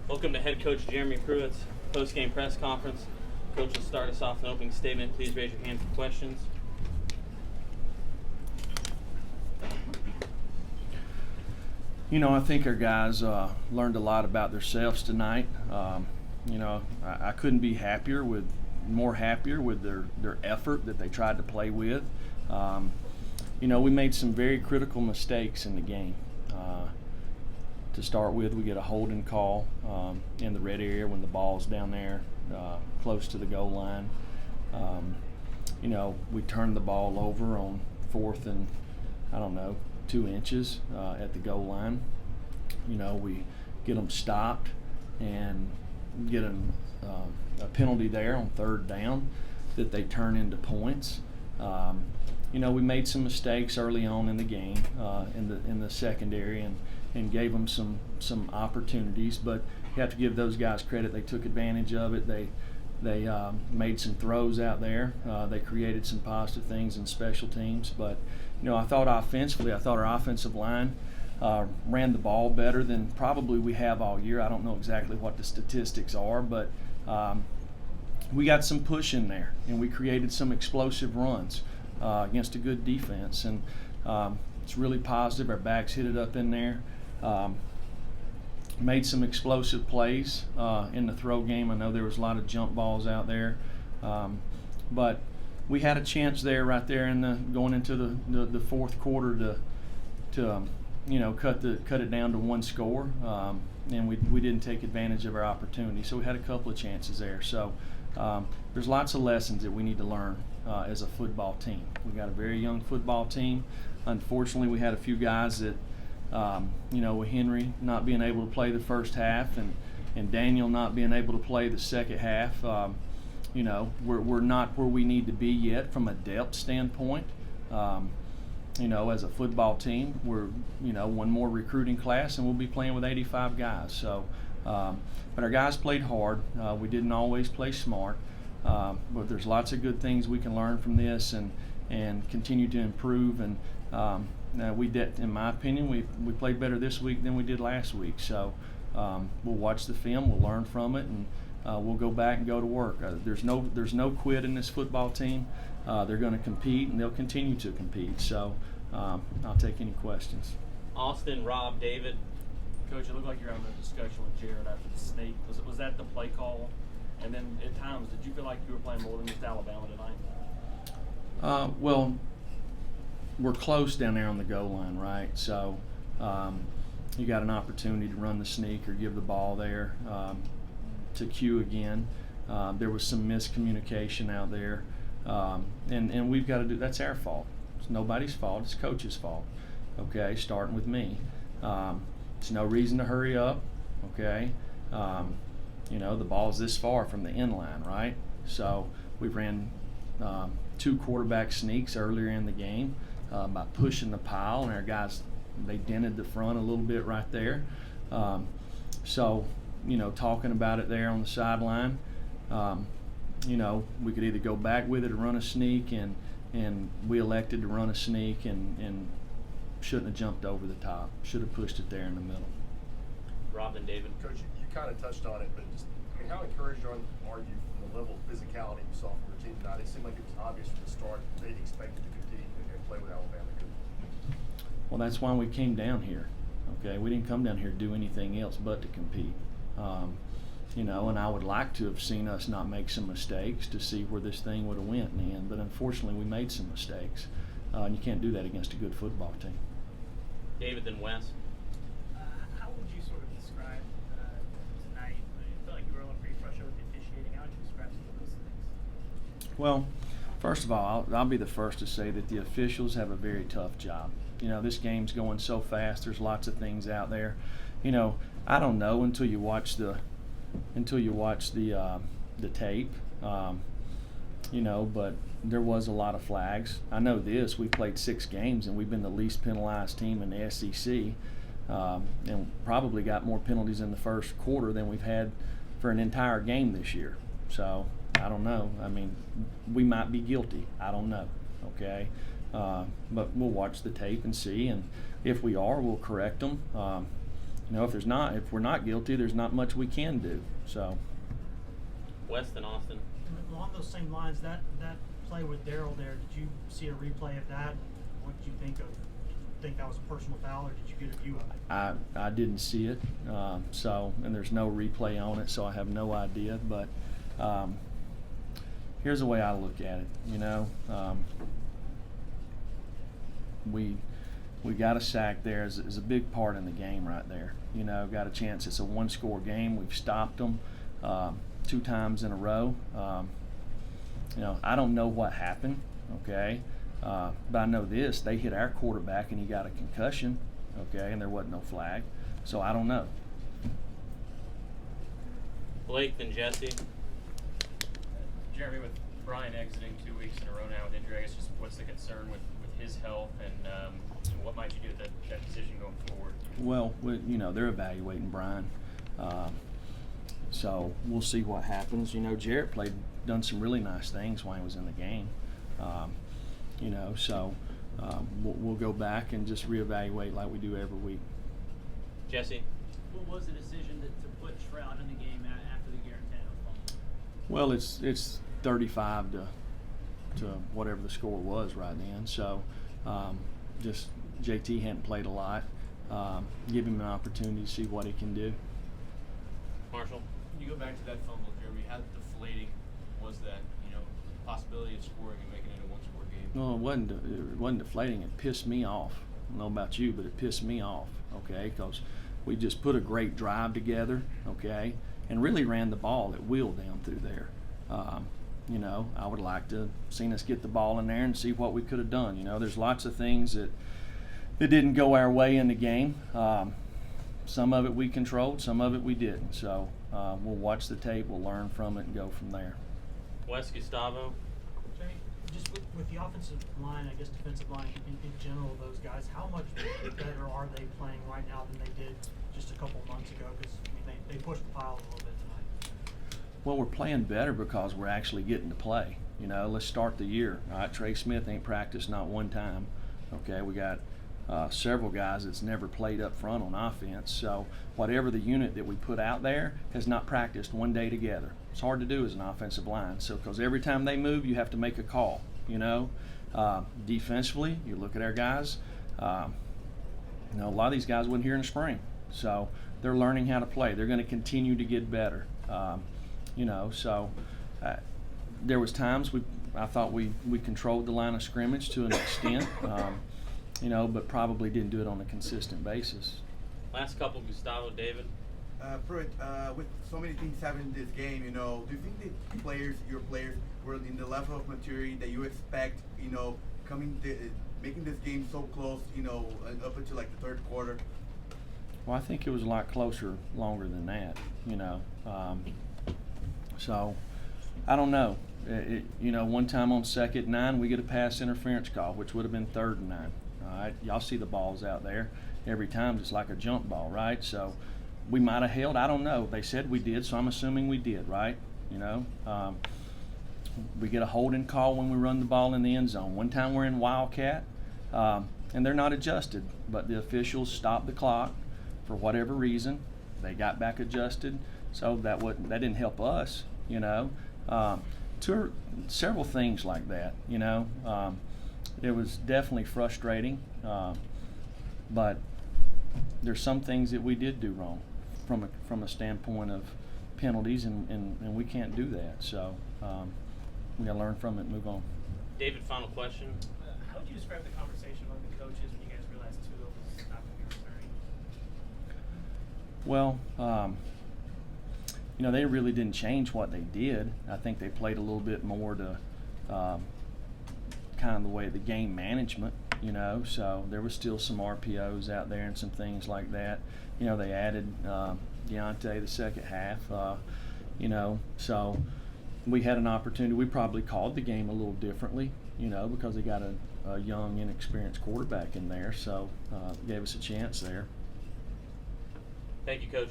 Welcome to head coach Jeremy Pruitt's post-game press conference. Coach will start us off with an opening statement. Please raise your hand for questions. I think our guys learned a lot about themselves tonight. I couldn't be more happier with their effort that they tried to play with. We made some very critical mistakes in the game. To start with, we get a holding call in the red area when the ball's down there close to the goal line. We turned the ball over on 4th and, 2 inches at the goal line. We get them stopped and get a penalty there on 3rd down that they turn into points. We made some mistakes early on in the game in the secondary and gave them some opportunities, but you have to give those guys credit. They took advantage of it. They made some throws out there. They created some positive things in special teams, but I thought offensively, our offensive line ran the ball better than probably we have all year. I don't know exactly what the statistics are, but we got some push in there, and we created some explosive runs against a good defense, and it's really positive. Our backs hit it up in there. Made some explosive plays in the throw game. I know there was a lot of jump balls out there, but we had a chance there right there in going into the fourth quarter to cut it down to 1 score, and we didn't take advantage of our opportunity. So we had a couple of chances there. So there's lots of lessons that we need to learn as a football team. We got a very young football team. Unfortunately, we had a few guys that, with Henry not being able to play the first half and Daniel not being able to play the second half, we're not where we need to be yet from a depth standpoint. As a football team, we're, one more recruiting class and we'll be playing with 85 guys. So, but our guys played hard. We didn't always play smart, but there's lots of good things we can learn from this and continue to improve. And we did, in my opinion, we played better this week than we did last week. So we'll watch the film, we'll learn from it, and we'll go back and go to work. There's no quit in this football team. They're going to compete, and they'll continue to compete. So I'll take any questions. Austin, Rob, David. Coach, it looked like you were having a discussion with Jared after the sneak. Was that the play call? And then at times, did you feel like you were playing more than just Alabama tonight? Well, we're close down there on the goal line, right? So you got an opportunity to run the sneak or give the ball there to Q again. There was some miscommunication out there, and we've got to do. That's our fault. It's nobody's fault. It's coach's fault. Okay, starting with me. There's no reason to hurry up. Okay, the ball's this far from the end line, right? So we ran 2 quarterback sneaks earlier in the game by pushing the pile, and our guys, they dented the front a little bit right there. Talking about it there on the sideline, we could either go back with it or run a sneak, and we elected to run a sneak and shouldn't have jumped over the top. Should have pushed it there in the middle. Rob and David. Coach, you kind of touched on it, but how encouraged are you from the level of physicality you saw from your team tonight? It seemed like it was obvious from the start that they expected to compete and play with Alabama. Well, that's why we came down here. Okay, we didn't come down here to do anything else but to compete. And I would like to have seen us not make some mistakes to see where this thing would have went in the end. But unfortunately, we made some mistakes, and you can't do that against a good football team. David, then Wes. How would you sort of describe tonight? I felt like you were a little pretty frustrated with the officiating. How would you describe some of those things? Well, first of all, I'll be the first to say that the officials have a very tough job. This game's going so fast. There's lots of things out there. I don't know until you watch the tape. But there was a lot of flags. I know this. We played 6 games and we've been the least penalized team in the SEC, and probably got more penalties in the first quarter than we've had for an entire game this year. So I don't know. I mean, we might be guilty. I don't know. Okay, but we'll watch the tape and see, and if we are, we'll correct them. if we're not guilty, there's not much we can do. So. West and Austin. And along those same lines, that play with Darryl there, did you see a replay of that? What did you think of? Did you think that was a personal foul, or did you get a view of it? I didn't see it, and there's no replay on it, so I have no idea. But here's the way I look at it. We got a sack there is a big part in the game right there. Got a chance. It's a one-score game. We've stopped them 2 times in a row. I don't know what happened, okay? But I know this, they hit our quarterback and he got a concussion, okay, and there wasn't no flag. So I don't know. Blake, then Jesse. Jeremy, with Brian exiting 2 weeks in a row now with injury, I guess just what's the concern with his health, and what might you do with that decision going forward? Well, they're evaluating Brian. So we'll see what happens. Jarrett done some really nice things while he was in the game. So we'll go back and just reevaluate like we do every week. Jesse. What was the decision to put Shroud in the game after the Garantano fumble? Well, it's 35 to whatever the score was right then. So just JT hadn't played a lot. Give him an opportunity to see what he can do. Marshall. When you go back to that fumble, Jeremy, how deflating was that? Possibility of scoring and making it a one-score game. No, it wasn't deflating. It pissed me off. I don't know about you, but it pissed me off. Okay, because we just put a great drive together. Okay, and really ran the ball at will down through there. I would like to have seen us get the ball in there and see what we could have done. There's lots of things that didn't go our way in the game. Some of it we controlled, some of it we didn't. So we'll watch the tape, we'll learn from it, and go from there. West, Gustavo. Jay, just with the offensive line, I guess defensive line in general, those guys, how much better are they playing right now than they did just a couple months ago? Because they pushed the pile a little bit tonight. Well, we're playing better because we're actually getting to play. Let's start the year. All right, Trey Smith ain't practiced not one time. Okay, we got several guys that's never played up front on offense. So whatever the unit that we put out there has not practiced one day together. It's hard to do as an offensive line. So because every time they move, you have to make a call. Defensively, you look at our guys. A lot of these guys wasn't here in the spring, so they're learning how to play. They're going to continue to get better. There was times I thought we controlled the line of scrimmage to an extent. But probably didn't do it on a consistent basis. Last couple, Gustavo, David. Pruitt, with so many things happening in this game, do you think your players were in the level of maturity that you expect, making this game so close, up until like the third quarter? Well, I think it was a lot closer longer than that, So, I don't know. One time on 2nd and 9, we get a pass interference call, which would have been 3rd and 9. All right, y'all see the balls out there. Every time it's like a jump ball, right? So we might have held. I don't know. They said we did, so I'm assuming we did, right? We get a holding call when we run the ball in the end zone. One time we're in Wildcat, and they're not adjusted, but the officials stopped the clock for whatever reason. They got back adjusted, so that didn't help us, Several things like that, It was definitely frustrating, but there's some things that we did do wrong from a standpoint of penalties, and we can't do that. So we got to learn from it and move on. David, final question. How would you describe the conversation among the coaches when you guys realized Tua was not going to be returning? Well, they really didn't change what they did. I think they played a little bit more to kind of the way the game management, so there was still some RPOs out there and some things like that. They added Deontay the second half, so we had an opportunity. We probably called the game a little differently, because they got a young, inexperienced quarterback in there, so gave us a chance there. Thank you, Coach.